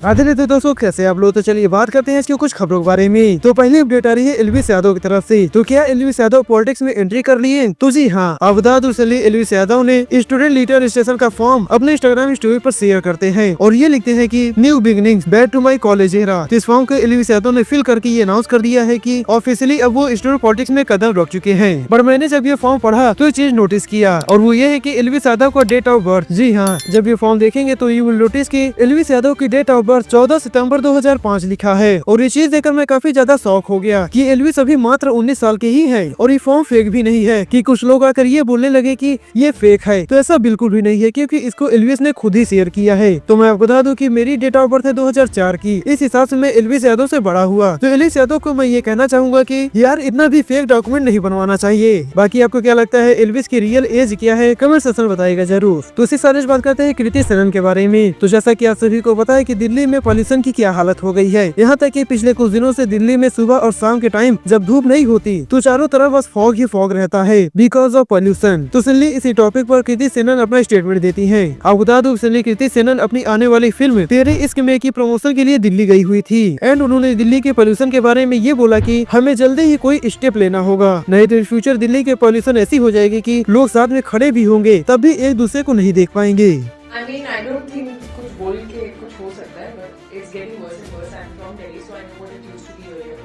आधे रहते दोस्तों, कैसे आप लोग? तो चलिए बात करते हैं इसके कुछ खबरों के बारे में। तो पहली अपडेट आ रही है एलवीस यादव की तरफ से। तो क्या एलवीस यादव पॉलिटिक्स में एंट्री कर लिए? तो जी हाँ, आप बता दो चलिए एलवीस यादव ने स्टूडेंट लीडर रजिस्ट्रेशन का फॉर्म अपने इंस्टाग्राम स्टोरी पर शेयर करते हैं और ये लिखते हैं कि new beginnings back to my college era. इस फॉर्म को एलवीस यादव ने फिल करके ये अनाउंस कर दिया है कि ऑफिशियली अब वो स्टूडेंट पॉलिटिक्स में कदम रख चुके हैं। पर मैंने जब ये फॉर्म पढ़ा तो ये चीज नोटिस किया और वो ये है कि एलवीस यादव का डेट ऑफ बर्थ, जी हाँ, जब ये फॉर्म देखेंगे तो यू विल नोटिस कि एलवीस यादव की डेट ऑफ बर्थ 14 सितंबर 2005 लिखा है। और ये चीज देखकर मैं काफी ज्यादा शॉक हो गया कि एलवीस अभी मात्र 19 साल के ही है और ये फॉर्म फेक भी नहीं है कि कुछ लोग आकर ये बोलने लगे कि ये फेक है। तो ऐसा बिल्कुल भी नहीं है क्योंकि इसको एलवीस ने खुद ही शेयर किया है। तो मैं आपको बता दूं कि मेरी डेट ऑफ बर्थ है 2004 की, इस हिसाब से मैं एलवीस यादव से बड़ा हुआ। तो एलवीस यादव को मैं ये कहना चाहूंगा कि यार इतना भी फेक डॉक्यूमेंट नहीं बनवाना चाहिए। बाकी आपको क्या लगता है एलवीस की रियल एज क्या है? कमेंट सेक्शन में बताइएगा जरूर। तो इसी सारे बात करते हैं कृति सेनन के बारे में। तो जैसा कि आप सभी को पता है कि दिल्ली में पॉल्यूशन की क्या हालत हो गई है, यहाँ तक कि पिछले कुछ दिनों से दिल्ली में सुबह और शाम के टाइम जब धूप नहीं होती तो चारों तरफ बस फॉग ही फॉग रहता है बिकॉज ऑफ पॉल्यूशन। तो इसलिए इसी टॉपिक पर कृति सेनन अपना स्टेटमेंट देती हैं। आपको बता दूं इसलिए कृति सेनन अपनी आने वाली फिल्म तेरे इश्क में की प्रमोशन के लिए दिल्ली गई हुई थी एंड उन्होंने दिल्ली के पॉल्यूशन के बारे में ये बोला कि हमें जल्दी ही कोई स्टेप लेना होगा, नहीं तो फ्यूचर दिल्ली के पॉल्यूशन ऐसी हो जाएगी कि लोग साथ में खड़े भी होंगे तब भी एक दूसरे को नहीं देख पाएंगे। I mean, I don't think कुछ बोल के कुछ हो सकता है, but it's getting worse and worse. I'm from Delhi, so I know what it used to be earlier,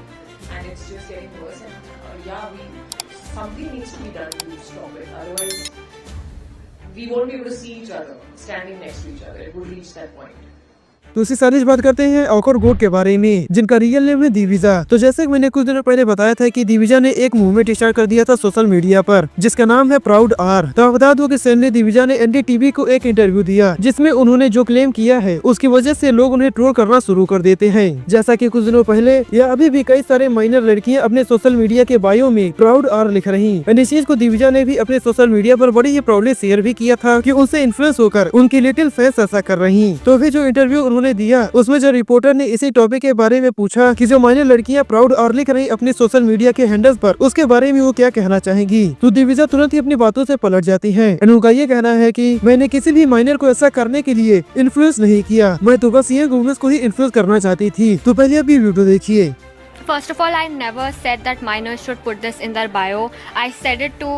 and it's just getting worse. And something needs to be done to stop it. Otherwise, we won't be able to see each other standing next to each other. It would reach that point. तो इसी सारी बात करते हैं occur गोट के बारे में, जिनका रियल नेम है दिविजा। तो जैसे कि मैंने कुछ दिनों पहले बताया था कि दिविजा ने एक मूवमेंट स्टार्ट कर दिया था सोशल मीडिया पर जिसका नाम है प्राउड आर। तो बता दो कि सैंडी दिविजा ने एनडीटीवी को एक इंटरव्यू दिया जिसमें उन्होंने जो क्लेम किया है उसकी वजह से लोग उन्हें ट्रोल करना शुरू कर देते हैं। जैसा कि कुछ दिनों पहले या अभी भी कई सारे माइनर लड़कियां अपने सोशल मीडिया के बायो में प्राउड आर लिख रही। इस चीज को दिविजा ने भी अपने सोशल मीडिया पर बड़ी ही प्राउडली शेयर भी किया था कि उनसे इन्फ्लुएंस होकर उनकी लिटिल फैंस ऐसा कर रही। तो फिर जो इंटरव्यू उन्होंने दिया उसमें जो रिपोर्टर ने इसी टॉपिक के बारे में पूछा कि जो माइनर लड़कियां प्राउड आर लिख रही अपने सोशल मीडिया के हैंडल्स पर, उसके बारे में वो क्या कहना चाहेंगी। तो दिविजा तुरंत ही अपनी बातों से पलट जाती है। उनका ये कहना है कि मैंने किसी भी माइनर को ऐसा करने के लिए इन्फ्लुएंस नहीं किया, मैं तो बस ये वुमेन्स को ही इन्फ्लुएंस करना चाहती थी। तो पहले आप ये वीडियो देखिए। First of all, I never said that minors should put this in their bio. I said it to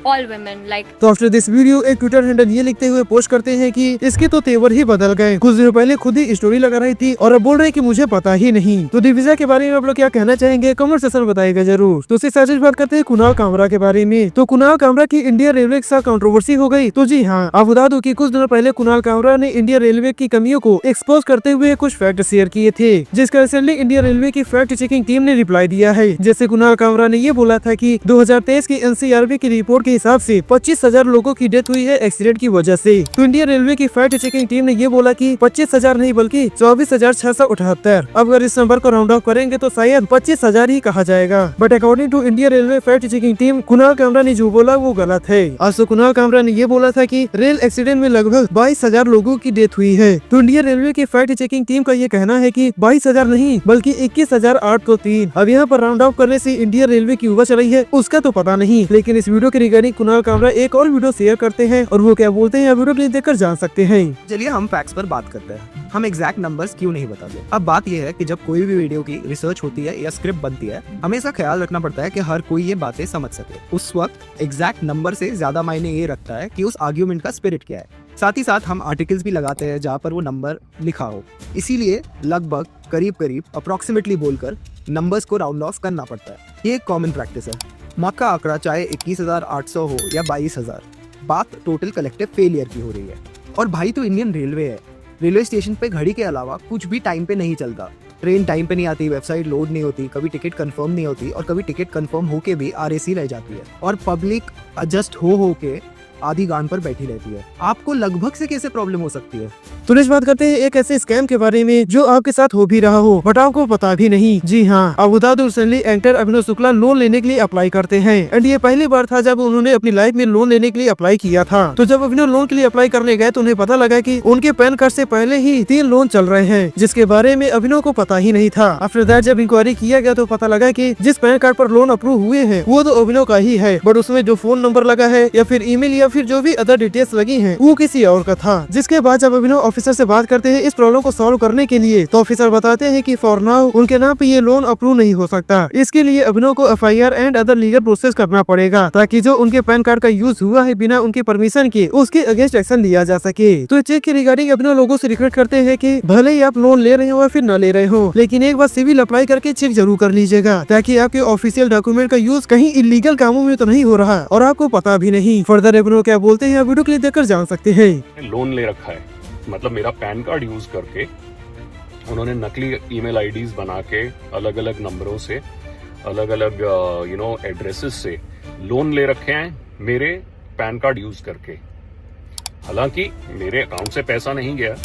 all women. Like तो आफ्टर दिस वीडियो एक ट्विटर हैंडल ये लिखते हुए पोस्ट करते हैं कि इसके तो तेवर ही बदल गए, कुछ दिनों पहले खुद ही स्टोरी लगा रही थी और अब बोल रहे कि मुझे पता ही नहीं। तो दिविजा के बारे में आप लोग क्या कहना चाहेंगे कमेंट सेक्शन में बताइएगा जरूर। तो उससे साथ बात करते हैं कुणाल कामरा के बारे में। तो कुणाल कामरा की इंडिया रेलवे के साथ कंट्रोवर्सी हो गई। तो जी हाँ, आप बता दो कि कुछ दिनों पहले कुणाल कामरा ने इंडिया रेलवे की कमियों को एक्सपोज करते हुए कुछ फैक्ट शेयर किए थे जिसका रिसेंटली इंडिया रेलवे की फैक्ट चेकिंग टीम ने रिप्लाई दिया है। जैसे कुणाल कामरा ने ये बोला था कि 2023 की एनसीआरबी की रिपोर्ट के हिसाब से 25,000 लोगों की डेथ हुई है एक्सीडेंट की वजह से। तो इंडियन रेलवे की फैक्ट चेकिंग टीम ने ये बोला कि 25,000 नहीं बल्कि 24,678। अब अगर इस नंबर को राउंड ऑफ करेंगे तो शायद 25,000 ही कहा जाएगा, but according to Indian railway fact checking team Kunal Kamra ने जो बोला वो गलत है। आज तो कुणाल कामरा ने ये बोला था कि रेल एक्सीडेंट में लगभग 22,000 लोगों की डेथ हुई है। तो इंडियन रेलवे की फैक्ट चेकिंग टीम का ये कहना है कि 22,000 नहीं बल्कि 21,803। अब यहाँ पर राउंड ऑफ करने से इंडियन रेलवे की उबा चल रही है उसका तो पता नहीं, लेकिन इस वीडियो के रिगार्डिंग कुणाल कामरा एक और वीडियो शेयर करते हैं और वो क्या बोलते हैं वीडियो प्लीज देखकर जान सकते हैं। चलिए हम फैक्ट्स पर बात करते हैं। हम एग्जैक्ट नंबर्स क्यों नहीं बताते। अब बात यह है कि जब कोई भी वीडियो की रिसर्च होती है या स्क्रिप्ट बनती है, हमेशा ख्याल रखना पड़ता है कि हर कोई ये बातें समझ सके। उस वक्त एग्जैक्ट नंबर से ज्यादा मायने ये रखता है कि उस आर्ग्यूमेंट का स्पिरिट क्या है। साथ ही साथ हम आर्टिकल्स भी लगाते हैं जहाँ पर वो नंबर लिखा हो, इसीलिए लगभग करीब अप्रोक्सीमेटली बोलकर नंबर्स को राउंड ऑफ करना पड़ता है। ये एक कॉमन प्रैक्टिस है। मौत का आंकड़ा चाहे 21,800 हो या 22,000, बात टोटल कलेक्टिव फेलियर की हो रही है। और भाई तो इंडियन रेलवे है, रेलवे स्टेशन पे घड़ी के अलावा कुछ भी टाइम पे नहीं चलता। ट्रेन टाइम पे नहीं आती, वेबसाइट लोड नहीं होती, कभी टिकट कंफर्म नहीं होती और कभी टिकट कंफर्म होके भी आरएसी रह जाती है और पब्लिक एडजस्ट हो के आधी गांड पर बैठी रहती है। आपको लगभग से कैसे प्रॉब्लम हो सकती है? तो इस बात करते हैं एक ऐसे स्कैम के बारे में जो आपके साथ हो भी रहा हो बट आपको पता भी नहीं। जी हाँ, अब बता दो recently actor Abhinav Shukla loan लेने के लिए अप्लाई करते हैं एंड ये पहली बार था जब उन्होंने अपनी लाइफ में लोन लेने के लिए अप्लाई किया था। तो जब अभिनव लोन के लिए अप्लाई करने गए तो उन्हें पता लगा कि उनके पैन कार्ड से पहले ही 3 लोन चल रहे हैं जिसके बारे में अभिनव को पता ही नहीं था। आफ्टर दैट जब इंक्वायरी किया गया तो पता लगा कि जिस पैन कार्ड पर लोन अप्रूव हुए हैं वो तो अभिनव का ही है, बट उसमें जो फोन नंबर लगा है या फिर ईमेल या फिर जो भी अदर डिटेल्स लगी हैं वो किसी और का था। जिसके बाद जब अभिनव ऑफिसर से बात करते हैं इस प्रॉब्लम को सॉल्व करने के लिए, तो ऑफिसर बताते हैं कि फॉर नाउ उनके नाम पे ये लोन अप्रूव नहीं हो सकता। इसके लिए अभिनव को FIR and other legal process करना पड़ेगा, ताकि जो उनके पैन कार्ड का यूज हुआ है बिना उनके परमिशन के, उसके अगेंस्ट एक्शन लिया जा सके। तो चेक के रिगार्डिंग अभिनव लोगों से रिक्वेस्ट करते हैं कि भले ही आप लोन ले रहे हो या फिर न ले रहे हो, लेकिन एक बार सिविल अप्लाई करके चेक जरूर कर लीजिएगा, ताकि आपके ऑफिशियल डॉक्यूमेंट का यूज कहीं इलीगल कामों में तो नहीं हो रहा और आपको पता भी नहीं। फर्दर अभिनव क्या बोलते हैं आप वीडियो क्लिप देखकर जान सकते हैं। लोन ले रखा है, मतलब मेरा पैन कार्ड यूज करके उन्होंने नकली ईमेल आईडीज बना के अलग अलग नंबरों से, अलग अलग एड्रेसेस से लोन ले रखे हैं मेरे पैन कार्ड यूज करके। हालांकि मेरे अकाउंट से पैसा नहीं गया,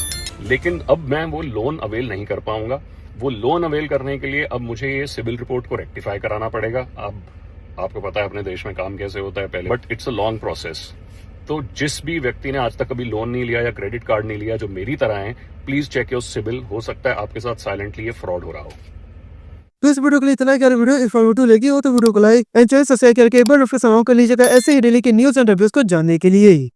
लेकिन अब मैं वो लोन अवेल नहीं कर पाऊंगा। वो लोन अवेल करने के लिए अब मुझे ये सिविल रिपोर्ट को रेक्टिफाई कराना पड़ेगा। अब आपको पता है अपने देश में काम कैसे होता है पहले, but it's a long process. तो जिस भी व्यक्ति ने आज तक कभी लोन नहीं लिया या क्रेडिट कार्ड नहीं लिया जो मेरी तरह है, प्लीज चेक योर सिविल। हो सकता है आपके साथ साइलेंटली ये फ्रॉड हो रहा हो। तो इस वीडियो के लिए इतना। अगर वीडियो इन्फॉर्मेटिव लगी हो तो वीडियो को लाइक एंड चैनल सब्सक्राइब करके बेल नोटिफिकेशन ऑन कर लीजिएगा ऐसे ही डेली के न्यूज एंड रिव्यूज को जानने के लिए।